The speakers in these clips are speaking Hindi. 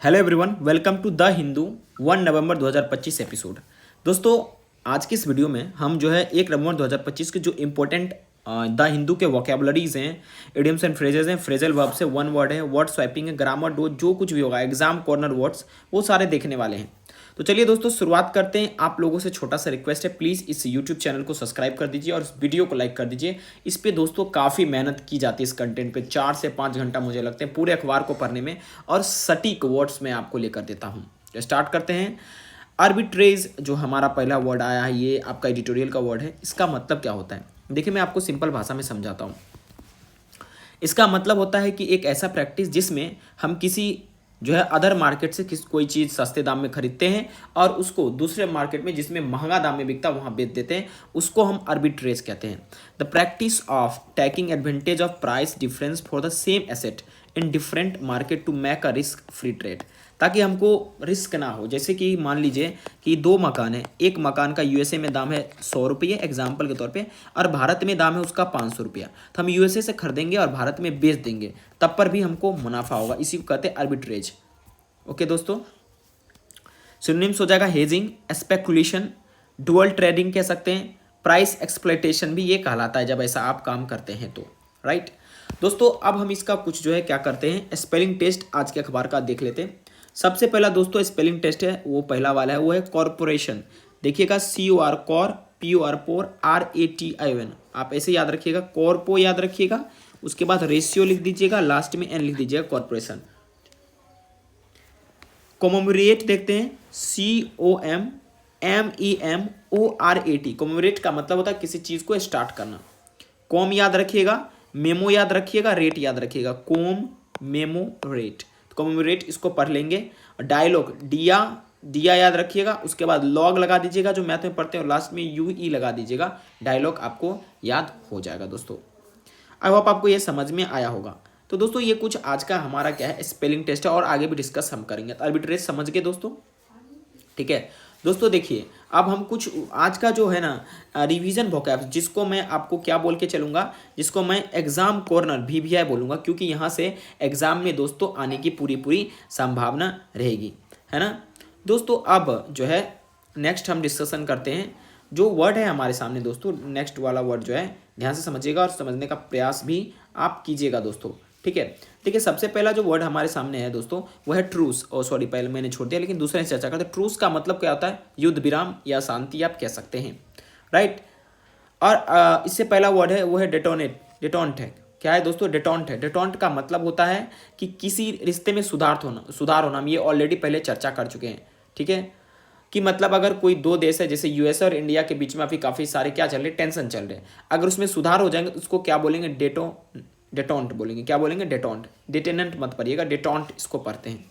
Hello everyone, welcome to the Hindu 1 November 2025 episode. दोस्तों, आज की इस वीडियो में हम जो है 1 नवंबर 2025 के जो इम्पोर्टेंट द हिंदू के वोकेबलरीज हैं, इडियम्स एंड फ्रेजेस हैं, फ्रेजल वर्ब्स है, वन वर्ड है, वर्ड स्वैपिंग है, ग्रामर डो, जो कुछ भी होगा, एग्जाम कॉर्नर वर्ड्स, वो सारे देखने वाले हैं। तो चलिए दोस्तों, शुरुआत करते हैं। आप लोगों से छोटा सा रिक्वेस्ट है, प्लीज़ इस यूट्यूब चैनल को सब्सक्राइब कर दीजिए और इस वीडियो को लाइक कर दीजिए। इस पे दोस्तों काफ़ी मेहनत की जाती है, इस कंटेंट पे 4 से 5 घंटा मुझे लगते हैं पूरे अखबार को पढ़ने में, और सटीक वर्ड्स में आपको लेकर देता हूँ। तो स्टार्ट करते हैं। आर्बिट्रेज जो हमारा पहला वर्ड आया है, ये आपका एडिटोरियल का वर्ड है। इसका मतलब क्या होता है, देखिए मैं आपको सिंपल भाषा में समझाता हूँ। इसका मतलब होता है कि एक ऐसा प्रैक्टिस जिसमें हम किसी जो है अदर मार्केट से कोई चीज़ सस्ते दाम में खरीदते हैं और उसको दूसरे मार्केट में जिसमें महंगा दाम में बिकता है वहाँ बेच देते हैं, उसको हम आर्बिट्रेज कहते हैं। The practice of taking advantage of price difference for the same asset in different market to make a risk free trade, ताकि हमको रिस्क ना हो। जैसे कि मान लीजिए कि 2 मकान है, एक मकान का यूएसए में दाम है 100 रुपये एग्जाम्पल के तौर पे, और भारत में दाम है उसका 500 रुपया। तो हम यूएसए से खरीदेंगे और भारत में बेच देंगे, तब पर भी हमको मुनाफा होगा। इसी को कहते हैं आर्बिट्रेज। ओके दोस्तों, सिनोनिम्स हो जाएगा हेजिंग, स्पेकुलेशन, डुअल ट्रेडिंग कह सकते हैं, प्राइस एक्सप्लॉयटेशन भी ये कहलाता है जब ऐसा आप काम करते हैं तो, राइट। दोस्तों, अब हम इसका कुछ जो है क्या करते हैं, स्पेलिंग टेस्ट आज के अखबार का देख लेते हैं। सबसे पहला दोस्तों स्पेलिंग टेस्ट है, वो पहला वाला है, वो है कॉर्पोरेशन। देखिएगा COR कॉर, POR पोर, RATION, आप ऐसे याद रखिएगा, कॉर्पो याद रखिएगा, उसके बाद रेशियो लिख दीजिएगा, लास्ट में N लिख दीजिएगा, कॉर्पोरेशन। कॉमेमोरेट देखते हैं, COMMEMORAT। कॉमेमोरेट का मतलब होता है किसी चीज को स्टार्ट करना। कॉम याद रखिएगा, मेमो याद रखिएगा, रेट याद रखिएगा, कोम मेमो रेट। कॉमेमोरेट इसको पढ़ लेंगे। डायलॉग, दिया याद रखिएगा, उसके बाद लॉग लगा दीजिएगा जो मैथ में पढ़ते हैं, और लास्ट में UE लगा दीजिएगा, डायलॉग आपको याद हो जाएगा। दोस्तों, आई होप आपको ये समझ में आया होगा। तो दोस्तों, ये कुछ आज का हमारा क्या है, स्पेलिंग टेस्ट है, और आगे भी डिस्कस हम करेंगे। तो आर्बिट्रेज समझ गए दोस्तों, ठीक है। दोस्तों देखिए, अब हम कुछ आज का जो है ना रिवीजन वोकैब्स, जिसको मैं आपको क्या बोल के चलूँगा, जिसको मैं एग्जाम कॉर्नर VVI बोलूँगा, क्योंकि यहाँ से एग्जाम में दोस्तों आने की पूरी संभावना रहेगी, है ना। दोस्तों, अब जो है नेक्स्ट हम डिस्कशन करते हैं। जो वर्ड है हमारे सामने दोस्तों, नेक्स्ट वाला वर्ड जो है ध्यान से समझिएगा और समझने का प्रयास भी आप कीजिएगा दोस्तों, ठीक है। देखिए, सबसे पहला जो वर्ड हमारे सामने है दोस्तों, वो है ट्रूस। सॉरी, पहले मैंने छोड़ दिया, लेकिन दूसरे से चर्चा करते हैं। ट्रूस का मतलब क्या होता है, युद्ध विराम या शांति आप कह सकते हैं, राइट। और इससे पहला वर्ड है वो है डेटोंट है। क्या है दोस्तों, डेटोंट है। डेटोंट का मतलब होता है कि किसी रिश्ते में सुधार होना। हम ये ऑलरेडी पहले चर्चा कर चुके हैं, ठीक है। कि मतलब अगर कोई 2 देश है, जैसे यूएसए और इंडिया के बीच में अभी काफ़ी सारे क्या चल रहे, टेंशन चल रहे हैं, अगर उसमें सुधार हो जाएंगे तो उसको क्या बोलेंगे, डेटोंट बोलेंगे। क्या बोलेंगे, डेटोंट। डिटेनेंट मत पढ़िएगा, डेटोंट इसको पढ़ते हैं।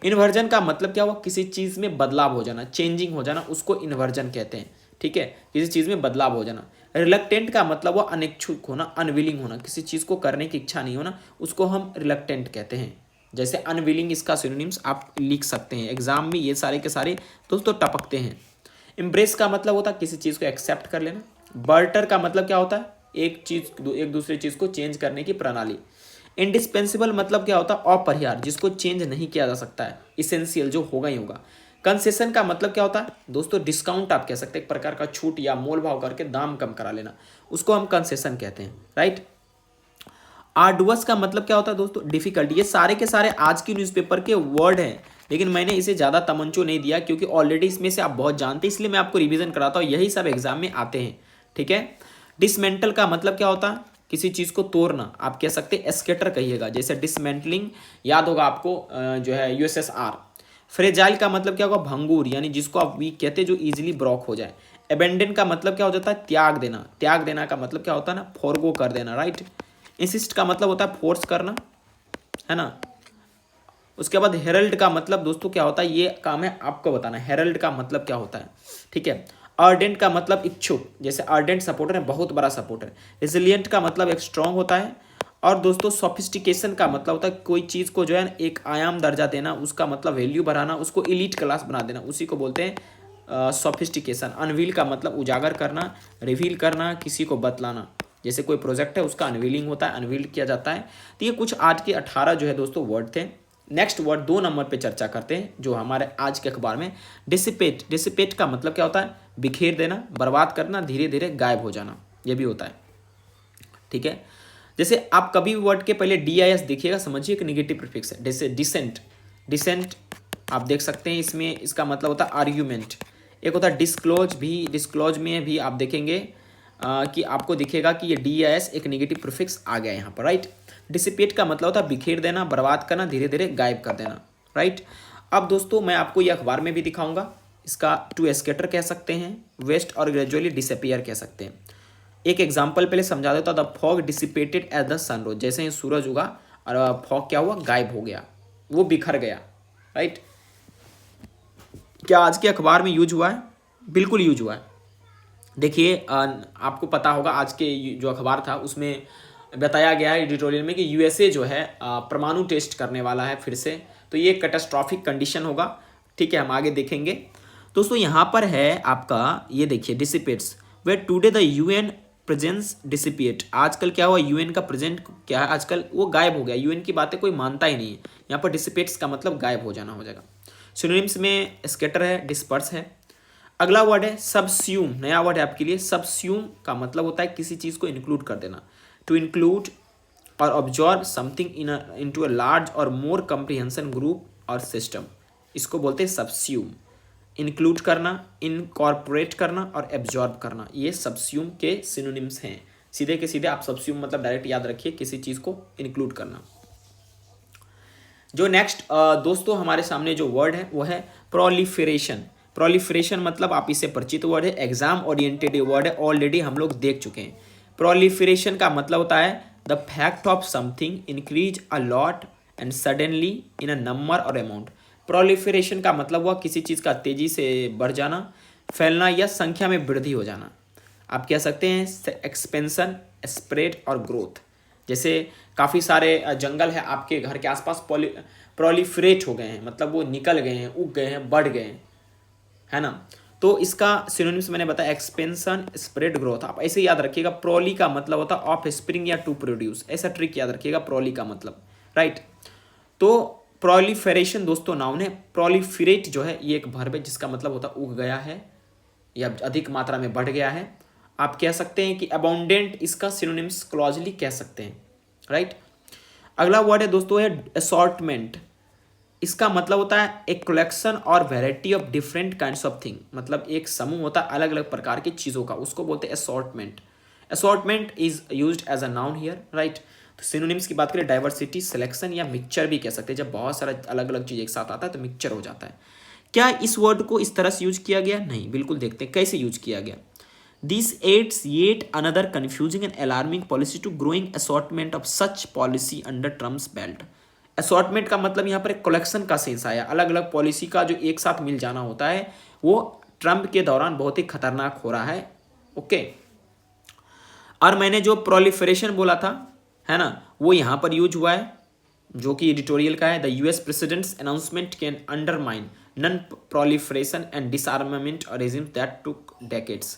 इन्वर्जन का मतलब क्या हुआ, किसी चीज़ में बदलाव हो जाना, चेंजिंग हो जाना, उसको इन्वर्जन कहते हैं, ठीक है। किसी चीज़ में बदलाव हो जाना। रिलक्टेंट का मतलब हुआ अनिच्छुक होना, अनविलिंग होना, किसी चीज़ को करने की इच्छा नहीं होना, उसको हम रिलक्टेंट कहते हैं। जैसे अनविलिंग, इसका सिनोनिम्स आप लिख सकते हैं, एग्जाम में ये सारे के सारे दोस्तों टपकते हैं। एम्ब्रेस का मतलब होता है किसी चीज़ को एक्सेप्ट कर लेना। बर्टर का मतलब क्या होता है, एक दूसरी चीज़ को चेंज करने की प्रणाली। इंडिस्पेंसिबल मतलब क्या होता है, अपरिहार्य, जिसको चेंज नहीं किया जा सकता है, इसेंशियल, जो होगा ही होगा। कंसेशन का मतलब क्या होता है दोस्तों, डिस्काउंट आप कह सकते हैं, एक प्रकार का छूट या मोल भाव करके दाम कम करा लेना, उसको हम कंसेशन कहते हैं, राइट। आर्डुअस का मतलब क्या होता है दोस्तों, डिफिकल्ट। ये सारे के सारे आज की न्यूज़पेपर के वर्ड हैं, लेकिन मैंने इसे ज़्यादा तवज्जो नहीं दिया क्योंकि ऑलरेडी इसमें से आप बहुत जानते हैं, इसलिए मैं आपको रिवीजन कराता हूँ, यही सब एग्जाम में आते हैं, ठीक है। डिसमेंटल का मतलब क्या होता है, किसी चीज़ को तोड़ना, आप कह सकते हैं एस्केटर कहिएगा, जैसे डिसमेंटलिंग याद होगा आपको, जो है USSR। फ्रेजाइल का मतलब क्या होगा, भंगूर, यानी जिसको आप वीक कहते हैं, जो इजीली ब्रोक हो जाए। एबेंडन का मतलब क्या हो जाता है, त्याग देना। त्याग देना का मतलब क्या होता है ना, फॉरगो कर देना, राइट। इंसिस्ट का मतलब होता है फोर्स करना, है ना। उसके बाद हेरल्ड का मतलब दोस्तों क्या होता है, ये काम है आपको बताना, हेरल्ड का मतलब क्या होता है, ठीक है। आर्डेंट का मतलब इच्छुक, जैसे आर्डेंट सपोर्टर है, बहुत बड़ा सपोर्टर। रिजिलियंट का मतलब एक स्ट्रांग होता है। और दोस्तों सोफिस्टिकेशन का मतलब होता है कोई चीज़ को जो है एक आयाम दर्जा देना, उसका मतलब वैल्यू बढ़ाना, उसको इलीट क्लास बना देना, उसी को बोलते हैं सोफिस्टिकेशन। अनवील का मतलब उजागर करना, रिवील करना, किसी को बतलाना, जैसे कोई प्रोजेक्ट है उसका अनवीलिंग होता है, अनवील किया जाता है। तो ये कुछ आज के 18 जो है दोस्तों वर्ड थे, नेक्स्ट वर्ड 2 नंबर पे चर्चा करते हैं जो हमारे आज के अखबार में, डिसिपेट। डिसिपेट का मतलब क्या होता है? बिखेर देना, बर्बाद करना, धीरे धीरे गायब हो जाना, ये भी होता है। ठीक है, जैसे आप कभी भी वर्ड के पहले DIS देखिएगा, समझिए कि नेगेटिव प्रीफिक्स है। जैसे डिसेंट, डिसेंट आप देख सकते हैं, इसमें इसका मतलब होता है आर्ग्यूमेंट। एक होता है डिस्क्लोज, भी डिस्क्लोज में भी आप देखेंगे कि आपको दिखेगा कि ये DIS एक नेगेटिव प्रीफिक्स आ गया यहाँ पर, राइट। डिसिपेट का मतलब होता है बिखेर देना, बर्बाद करना, धीरे धीरे गायब कर देना, राइट। अब दोस्तों मैं आपको ये अखबार में भी दिखाऊंगा, इसका टू स्कैटर कह सकते हैं, वेस्ट और ग्रेजुअली डिसअपियर कह सकते हैं। एक एग्जाम्पल पहले समझा देता हूँ। The fog dissipated as the sun rose, जैसे ही सूरज उगा और फॉग क्या हुआ? गायब हो गया, वो बिखर गया, राइट। क्या आज के अखबार में यूज हुआ है? बिल्कुल यूज हुआ है। देखिए आपको पता होगा आज के जो अखबार था उसमें बताया गया है एडिटोरियल में कि USA जो है परमाणु टेस्ट करने वाला है फिर से, तो ये कैटास्ट्रॉफिक कंडीशन होगा। ठीक है, हम आगे देखेंगे। दोस्तों यहाँ पर है आपका, ये देखिए dissipates, way today the UN presence dissipate. आजकल क्या हुआ? UN का प्रेजेंट क्या है आजकल? वो गायब हो गया, UN की बातें कोई मानता ही नहीं है। यहाँ पर डिसिपेट्स का मतलब गायब हो जाना हो जाएगा। सिनोनिम्स में स्कैटर है, डिस्पर्स है। अगला वर्ड है सबस्यूम, नया वर्ड है आपके लिए। सबस्यूम का मतलब होता है किसी चीज़ को इंक्लूड कर देना, टू इंक्लूड और absorb something into a large और मोर कम्प्रिहेंशन ग्रुप और सिस्टम, इसको बोलते हैं सबस्यूम। इंक्लूड करना, इनकॉर्पोरेट करना और एब्जॉर्ब करना, ये सबस्यूम के सिनोनिम्स हैं। सीधे के सीधे आप सबस्यूम मतलब डायरेक्ट याद रखिए, किसी चीज़ को इंक्लूड करना। जो नेक्स्ट दोस्तों हमारे सामने जो वर्ड है वो है प्रोलिफरेशन। प्रोलिफरेशन मतलब आप इससे परिचित वर्ड है, एग्जाम ओरिएंटेड वर्ड है, ऑलरेडी हम लोग देख चुके हैं। प्रोलिफरेशन का मतलब होता है the fact of something increase a lot and suddenly in a number और अमाउंट। प्रोलिफरेशन का मतलब हुआ किसी चीज़ का तेजी से बढ़ जाना, फैलना या संख्या में वृद्धि हो जाना। आप कह सकते हैं एक्सपेंशन, स्प्रेड और ग्रोथ। जैसे काफ़ी सारे जंगल है आपके घर के आसपास, प्रोलिफरेट हो गए हैं, मतलब वो निकल गए हैं, उग गए हैं, बढ़ गए हैं, है ना। तो इसका सिनोनिम्स मैंने बताया एक्सपेंशन, स्प्रेड, ग्रोथ। आप ऐसे याद रखिएगा। प्रोली का मतलब होता है ऑफ स्प्रिंग या टू प्रोड्यूस, ऐसा ट्रिक याद रखिएगा प्रोली का मतलब, राइट। तो प्रोलिफरेशन दोस्तों नाउन है, प्रोलिफरेट जो है ये एक वर्ब है जिसका मतलब होता है उग गया है या अधिक मात्रा में बढ़ गया है। आप कह सकते हैं कि अबाउंडेंट, इसका सिनोनिम्स क्लॉजली कह सकते हैं, राइट। अगला वर्ड है दोस्तों है असॉर्टमेंट। इसका मतलब होता है एक कलेक्शन और variety of different kinds of thing, मतलब एक समूह होता है अलग अलग प्रकार की चीज़ों का, उसको बोलते हैं assortment. Assortment is used as a noun here, right. तो सिनोनिम्स की बात करें डाइवर्सिटी, सिलेक्शन या मिक्सचर भी कह सकते हैं। जब बहुत सारा अलग अलग चीज़ एक साथ आता है तो मिक्सचर हो जाता है। क्या इस वर्ड को इस तरह से यूज किया गया? नहीं, बिल्कुल देखते हैं कैसे यूज किया गया। This adds yet another confusing and alarming policy to growing assortment of such policy under Trump's belt. Assortment का मतलब यहाँ पर एक कलेक्शन का सेंस आया, अलग अलग पॉलिसी का जो एक साथ मिल जाना होता है वो ट्रंप के दौरान बहुत ही खतरनाक हो रहा है, ओके। और मैंने जो प्रोलिफरेशन बोला था, है ना, वो यहाँ पर यूज हुआ है जो कि एडिटोरियल का है। The US president's announcement can undermine non proliferation and disarmament regime that took decades.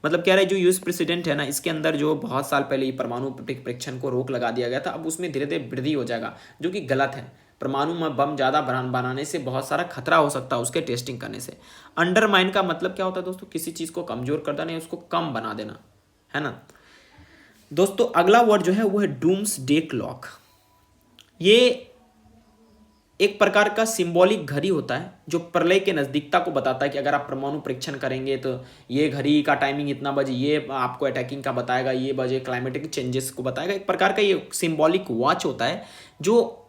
मतलब कह रहे हैं जो US प्रेसिडेंट है ना, इसके अंदर जो बहुत साल पहले ही परमाणु परीक्षण को रोक लगा दिया गया था, अब उसमें धीरे धीरे वृद्धि हो जाएगा, जो कि गलत है। परमाणु में बम ज़्यादा बनाने से बहुत सारा खतरा हो सकता है उसके टेस्टिंग करने से। अंडरमाइन का मतलब क्या होता है दोस्तों? किसी चीज़ को कमजोर कर देना, उसको कम बना देना, है ना। दोस्तों अगला वर्ड जो है वो है डूम्स डे क्लॉक। ये एक प्रकार का सिंबॉलिक घड़ी होता है जो प्रलय के नज़दीकता को बताता है कि अगर आप परमाणु परीक्षण करेंगे तो ये घड़ी का टाइमिंग इतना बजे, ये आपको अटैकिंग का बताएगा, ये बजे क्लाइमेटिक चेंजेस को बताएगा। एक प्रकार का ये सिंबॉलिक वॉच होता है जो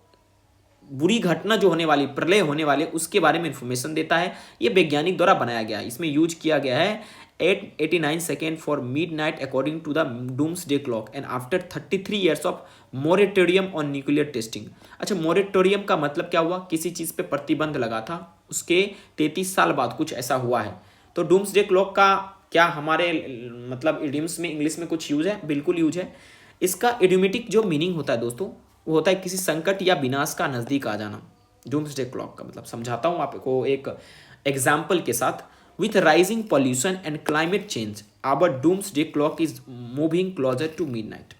बुरी घटना जो होने वाली, प्रलय होने वाले, उसके बारे में इंफॉर्मेशन देता है। ये वैज्ञानिक द्वारा बनाया गया है। इसमें यूज किया गया है 889 second for midnight according to the doomsday clock and after 33 years of moratorium on nuclear testing. अच्छा, मोरेटोरियम का मतलब क्या हुआ? किसी चीज़ पे प्रतिबंध लगा था, उसके 33 साल बाद कुछ ऐसा हुआ है। तो डूम्सडे क्लॉक का क्या हमारे मतलब इडियम्स में, इंग्लिश में कुछ यूज है? बिल्कुल यूज है। इसका इडियोमेटिक जो मीनिंग होता है दोस्तों वो होता है किसी संकट या विनाश का नज़दीक आ जाना। डूम्सडे क्लॉक का मतलब समझाता हूँ आपको एक एग्जाम्पल के साथ। With rising pollution and climate change our doomsday clock is moving closer to midnight.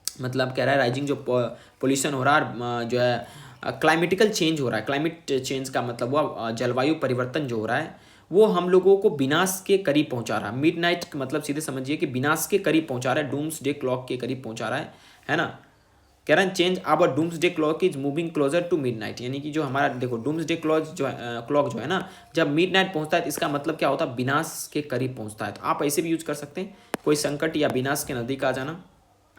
मतलब कह रहा है राइजिंग जो पोल्यूशन हो रहा है, जो है क्लाइमेटिकल चेंज हो रहा है, क्लाइमेट चेंज का मतलब हुआ जलवायु परिवर्तन जो हो रहा है वो हम लोगों को विनाश के करीब पहुंचा रहा है। मिडनाइट मतलब सीधे समझिए कि विनाश के करीब पहुंचा रहा है, डूम्स डे क्लॉक के करीब पहुंचा रहा है ना। कह रहे हैं change our doomsday clock is moving closer to midnight, यानी कि जो हमारा देखो डूम्स डे क्लॉक जो है ना, जब मिडनाइट पहुंचता है तो इसका मतलब क्या होता है, विनाश के करीब पहुंचता है। तो आप ऐसे भी यूज कर सकते हैं, कोई संकट या विनाश के नजदीक आ जाना।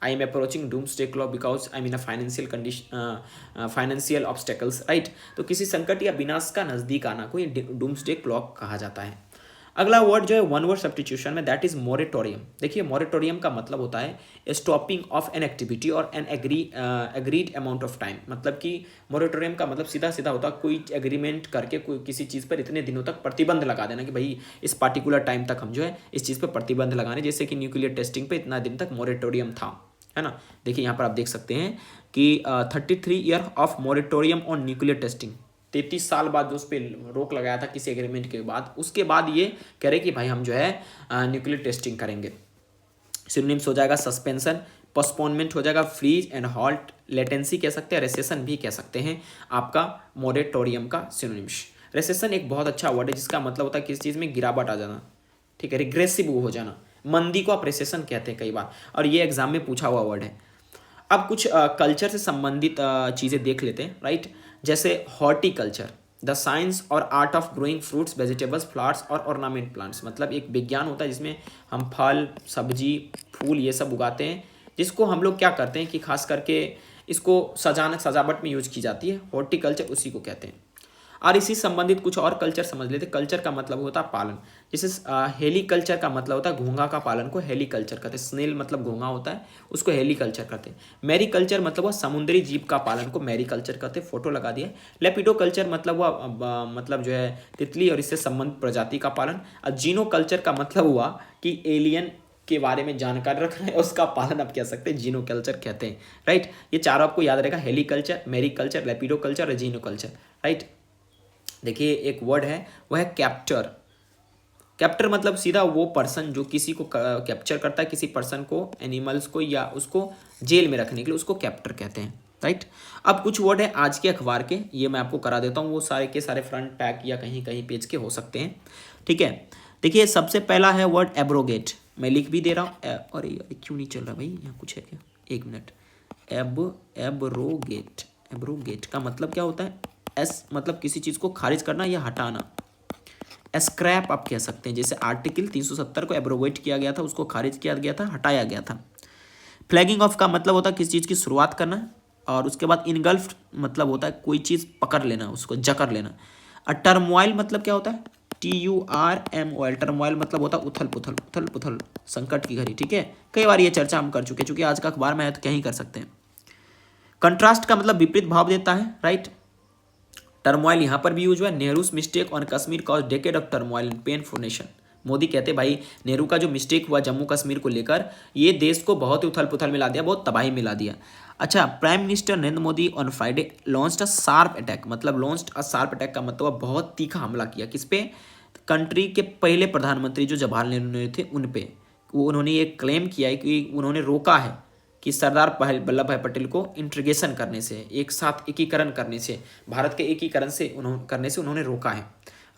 I am approaching doomsday clock because I mean a financial condition, financial obstacles, right. तो किसी संकट या विनाश का नजदीक आना को ये डूम्सडे क्लॉक कहा जाता है। अगला वर्ड जो है वन वर्ड सब्स्टिट्यूशन में, दैट इज मोरेटोरियम। देखिए मोरेटोरियम का मतलब होता है स्टॉपिंग ऑफ एन एक्टिविटी और N agreed amount of time. मतलब कि मोरेटोरियम का मतलब सीधा सीधा होता है कोई एग्रीमेंट करके कोई किसी चीज़ पर इतने दिनों तक प्रतिबंध लगा देना कि भाई इस पार्टिकुलर टाइम तक हम जो है इस चीज़ पर प्रतिबंध लगाने, जैसे कि न्यूक्लियर टेस्टिंग पे इतना दिन तक मोरेटोरियम था, है ना। देखिए यहाँ पर आप देख सकते हैं कि 33 year of moratorium on nuclear testing, 33 साल बाद जो उस पर रोक लगाया था किसी एग्रीमेंट के बाद, उसके बाद ये कह रहे कि भाई हम जो है न्यूक्लियर टेस्टिंग करेंगे। सिनोनिम्स हो जाएगा सस्पेंशन, पोस्टपोनमेंट हो जाएगा, फ्रीज एंड हॉल्ट, लेटेंसी कह सकते हैं, रेसेशन भी कह सकते हैं आपका मोरेटोरियम का सिनोनिम्स। रेसेशन एक बहुत अच्छा वर्ड है जिसका मतलब होता है किसी चीज़ में गिरावट आ जाना, ठीक है, रिग्रेसिव हो जाना। मंदी को आप रेसेशन कहते हैं कई बार, और ये एग्जाम में पूछा हुआ वर्ड है। अब कुछ कल्चर से संबंधित चीज़ें देख लेते हैं, राइट। जैसे हॉर्टिकल्चर, द साइंस और art of growing fruits, vegetables, flowers और ऑर्नामेंट प्लांट्स। मतलब एक विज्ञान होता है जिसमें हम फल, सब्जी, फूल ये सब उगाते हैं, जिसको हम लोग क्या करते हैं कि खास करके इसको सजावट में यूज की जाती है। हॉर्टिकल्चर उसी को कहते हैं। और इसी संबंधित कुछ और कल्चर समझ लेते। कल्चर का मतलब होता है पालन, जैसे हेली कल्चर का मतलब होता है घोंघा का पालन को हेली कल्चर कहते हैं। स्नेल मतलब घोंघा होता है, उसको हेली कल्चर कहते हैं। मैरी कल्चर मतलब वह समुद्री जीव का पालन को मैरी कल्चर कहते हैं। फोटो लगा दिया। लेपिडो कल्चर मतलब वह मतलब जो है तितली और इससे संबंधित प्रजाति का पालन। और जीनो कल्चर का मतलब हुआ कि एलियन के बारे में जानकारी रखना है, उसका पालन आप कह सकते हैं, जीनो कल्चर कहते हैं, राइट। ये चारों आपको याद रहेगा, heliculture, mariculture, lepidoculture और जीनो कल्चर, राइट। देखिए एक वर्ड है वह है कैप्टर। कैप्टर मतलब सीधा वो पर्सन जो किसी को कैप्चर करता है, किसी पर्सन को, एनिमल्स को या उसको जेल में रखने के लिए, उसको कैप्टर कहते हैं, राइट। अब कुछ वर्ड है आज के अखबार के, ये मैं आपको करा देता हूँ, वो सारे के सारे फ्रंट पैक या कहीं कहीं पेज के हो सकते हैं, ठीक है। देखिए सबसे पहला है वर्ड एब्रोगेट, मैं लिख भी दे रहा हूँ। अरे क्यों नहीं चल रहा भाई, यहाँ कुछ है क्या, एक मिनट। एब्रोगेट, एब्रोगेट का मतलब क्या होता है, एस मतलब किसी चीज़ को खारिज करना या हटाना। स्क्रैप आप कह सकते हैं, जैसे आर्टिकल 370 को एब्रोगेट किया गया था, उसको खारिज किया गया था, हटाया गया था। फ्लैगिंग ऑफ का मतलब होता है किसी चीज़ की शुरुआत करना, और उसके बाद इनगल्फ मतलब होता है कोई चीज़ पकड़ लेना, उसको जकड़ लेना। टर्मोइल मतलब क्या होता है, TURMOIL, टर्मोइल मतलब होता है उथल पुथल, उथल पुथल, संकट की घड़ी, ठीक है। कई बार ये चर्चा हम कर चुके हैं, चूंकि आज का अखबार में है तो क्या ही कर सकते हैं। कंट्रास्ट का मतलब विपरीत भाव देता है, राइट। टर्मोइल यहाँ पर भी यूज हुआ है। Nehru's mistake on Kashmir cause decade of turmoil and pain for nation. Modi कहते भाई नेहरू का जो मिस्टेक हुआ जम्मू कश्मीर को लेकर, ये देश को बहुत ही उथल पुथल मिला दिया, बहुत तबाही मिला दिया। अच्छा, prime minister Narendra Modi on Friday launched a sharp attack, मतलब लॉन्च्ड अ शार्प अटैक का मतलब बहुत तीखा हमला किया, किस पे, कंट्री के पहले प्रधानमंत्री जो जवाहरलाल नेहरू थे उन पे। वो उन्होंने ये क्लेम किया है कि उन्होंने रोका है कि सरदार वल्लभ भाई पटेल को इंटीग्रेशन करने से, एक साथ एकीकरण करने से, भारत के एकीकरण से करने से उन्होंने रोका है,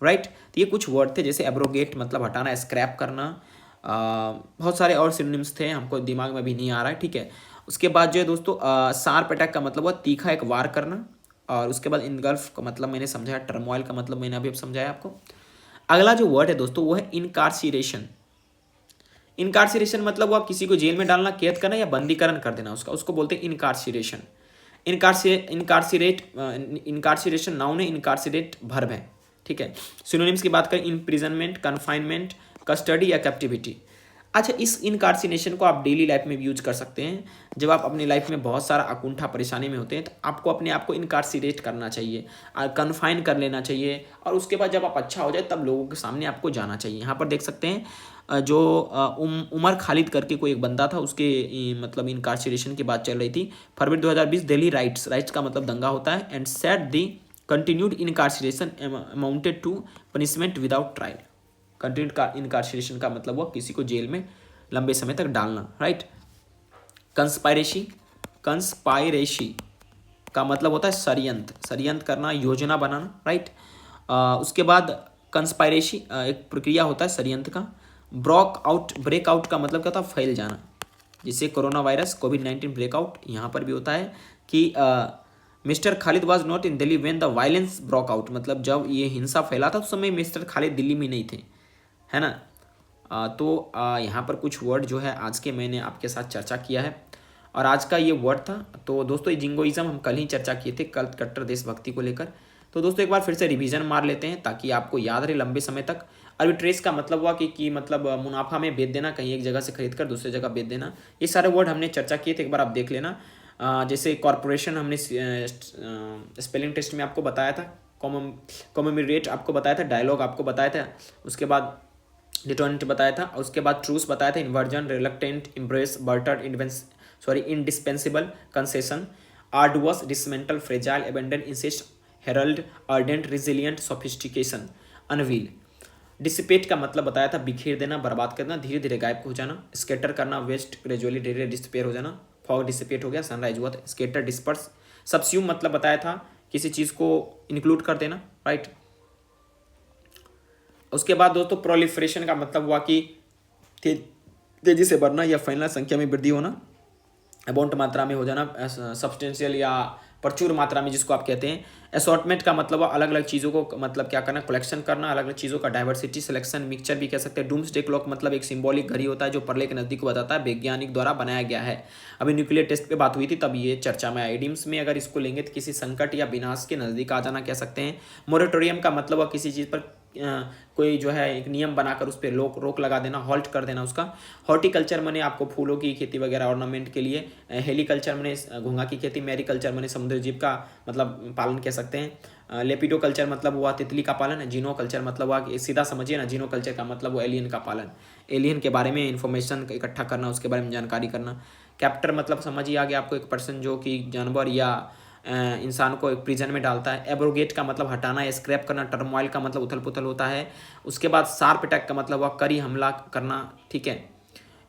राइट। तो ये कुछ वर्ड थे, जैसे एब्रोगेट मतलब हटाना, स्क्रैप करना, बहुत सारे और सिनोनिम्स थे, हमको दिमाग में भी नहीं आ रहा है, ठीक है। उसके बाद जो है दोस्तों शार्प अटैक का मतलब हुआ तीखा एक वार करना, और उसके बाद इनगल्फ का मतलब मैंने समझाया, टर्मोइल का मतलब मैंने अभी समझाया आपको। अगला जो वर्ड है दोस्तों वो है इनकार्सिरेशन। इनकार्सिरेशन मतलब वो किसी को जेल में डालना, कैद करना या बंदीकरण कर देना उसका, उसको बोलते हैं इनकार्सिरेशन। इनकार्सिरेशन नाउन है, इनकार्सिरेट वर्ब है, ठीक है। सिनोनिम्स की बात करें, इम्प्रिजनमेंट, कन्फाइनमेंट, कस्टडी या कैप्टिविटी। अच्छा, इस इनकार्सिनेशन को आप डेली लाइफ में भी यूज कर सकते हैं। जब आप अपनी लाइफ में बहुत सारा अकुंठा परेशानी में होते हैं तो आपको अपने आप को इनकार्सिरेट करना चाहिए, कन्फाइन कर लेना चाहिए, और उसके बाद जब आप अच्छा हो जाए तब लोगों के सामने आपको जाना चाहिए। यहाँ पर देख सकते हैं जो उमर खालिद करके कोई एक बंदा था, उसके मतलब इनकार्सिरेशन की बात चल रही थी। फरवरी 2020 दिल्ली राइट्स का मतलब दंगा होता है, and said the continued incarceration amounted to punishment without trial. Continued incarceration का मतलब वो किसी को जेल में लंबे समय तक डालना, राइट। कंस्पायरेसी का मतलब होता है षड्यंत्र, षड्यंत्र करना, योजना बनाना, राइट। उसके बाद कंस्पायरेसी एक प्रक्रिया होता है षड्यंत्र का। ब्रेकआउट का मतलब क्या होता है, फैल जाना, जिससे कोरोना वायरस कोविड-19 ब्रेकआउट यहाँ पर भी होता है कि mister Khalid was not in Delhi when the violence broke out, मतलब जब ये हिंसा फैला था उस समय मिस्टर खालिद दिल्ली में नहीं थे, है ना। तो यहाँ पर कुछ वर्ड जो है आज के मैंने आपके साथ चर्चा किया है और आज का ये वर्ड था। तो दोस्तों ये जिंगोइज्म हम कल ही चर्चा किए थे, कल कट्टर देशभक्ति को लेकर। तो दोस्तों एक बार फिर से रिवीजन मार लेते हैं ताकि आपको याद रहे लंबे समय तक। आर्बिट्रेज का मतलब हुआ कि मतलब मुनाफा में बेच देना, कहीं एक जगह से खरीद कर दूसरे जगह बेच देना। ये सारे वर्ड हमने चर्चा किए थे, एक बार आप देख लेना। जैसे कॉरपोरेशन हमने स्पेलिंग टेस्ट में आपको बताया था, कॉमेमोरेट आपको बताया था, डायलॉग आपको बताया था, उसके बाद डिटोनेंट बताया था, उसके बाद ट्रूस बताया था, inversion, reluctant, embrace, barter, indispensable, concession, arduous, dismantle, fragile, abandon, insist, herald, ardent, resilient, sophistication, unveil. Dissipate का मतलब बताया था बिखेर देना, बर्बाद करना, धीरे धीरे गायब हो जाना। स्केटर करना, वेस्ट, ग्रेजुअली धीरे डिस्पेयर हो जाना। फॉग डिसिपेट हो गया, सनराइज हुआ था। Skater, disperse. सबस्यूम मतलब बताया था किसी चीज को इंक्लूड कर देना, राइट। उसके बाद दोस्तों प्रोलिफरेशन का मतलब हुआ कि तेजी से बढ़ना या फैलना, संख्या में वृद्धि होना, अबाउंट मात्रा में हो जाना, सब्सटेंशियल या प्रचुर मात्रा में जिसको आप कहते हैं। असॉर्टमेंट का मतलब अलग अलग चीज़ों को मतलब क्या करना, कलेक्शन करना, अलग अलग चीज़ों का डाइवर्सिटी, सिलेक्शन, मिक्सचर भी कह सकते हैं। डूम्सडे क्लॉक मतलब एक सिंबॉलिक घड़ी होता है जो प्रलय के नज़दीक को बताता है, वैज्ञानिक द्वारा बनाया गया है। अभी न्यूक्लियर टेस्ट पे बात हुई थी तब ये चर्चा में आया। एडिम्स में अगर इसको लेंगे तो किसी संकट या विनाश के नज़दीक आ जाना कह सकते हैं। मोरेटोरियम का मतलब है किसी चीज़ पर कोई जो है एक नियम बनाकर उस पर रोक लगा देना, हॉल्ट कर देना उसका। हॉर्टिकल्चर माने आपको फूलों की खेती वगैरह ऑर्नामेंट के लिए। हेलीकल्चर माने घोंघा की खेती। मैरीकल्चर माने समुद्री जीव का मतलब पालन कह सकते हैं। लेपिडोकल्चर मतलब हुआ तितली का पालन। जीनोकल्चर मतलब हुआ कि सीधा समझिए ना, जीनोकल्चर का मतलब वो एलियन का पालन, एलियन के बारे में इंफॉर्मेशन इकट्ठा करना, उसके बारे में जानकारी करना। कैप्टर मतलब समझिए आगे आपको एक पर्सन जो कि जानवर या इंसान को एक प्रिजन में डालता है। एब्रोगेट का मतलब हटाना या स्क्रैप करना। टर्मोइल का मतलब उथल पुथल होता है। उसके बाद शार्प अटैक का मतलब हुआ कड़ी हमला करना, ठीक है।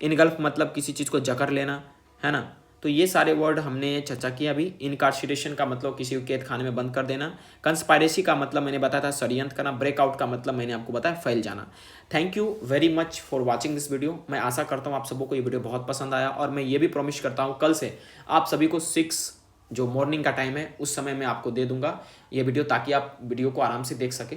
इनगल्फ मतलब किसी चीज़ को जकड़ लेना, है ना। तो ये सारे वर्ड हमने चर्चा किया अभी। इनकार्सिरेशन का मतलब किसी को कैद खाने में बंद कर देना। कंस्पायरेसी का मतलब मैंने बताया था षड्यंत्र करना। ब्रेकआउट का मतलब मैंने आपको बताया फैल जाना। Thank you very much for watching this video. मैं आशा करता हूँ आप सबको ये वीडियो बहुत पसंद आया और मैं ये भी प्रॉमिस करता हूँ कल से आप सभी को 6 जो मॉर्निंग का टाइम है उस समय मैं आपको दे दूंगा ये वीडियो, ताकि आप वीडियो को आराम से देख सकें।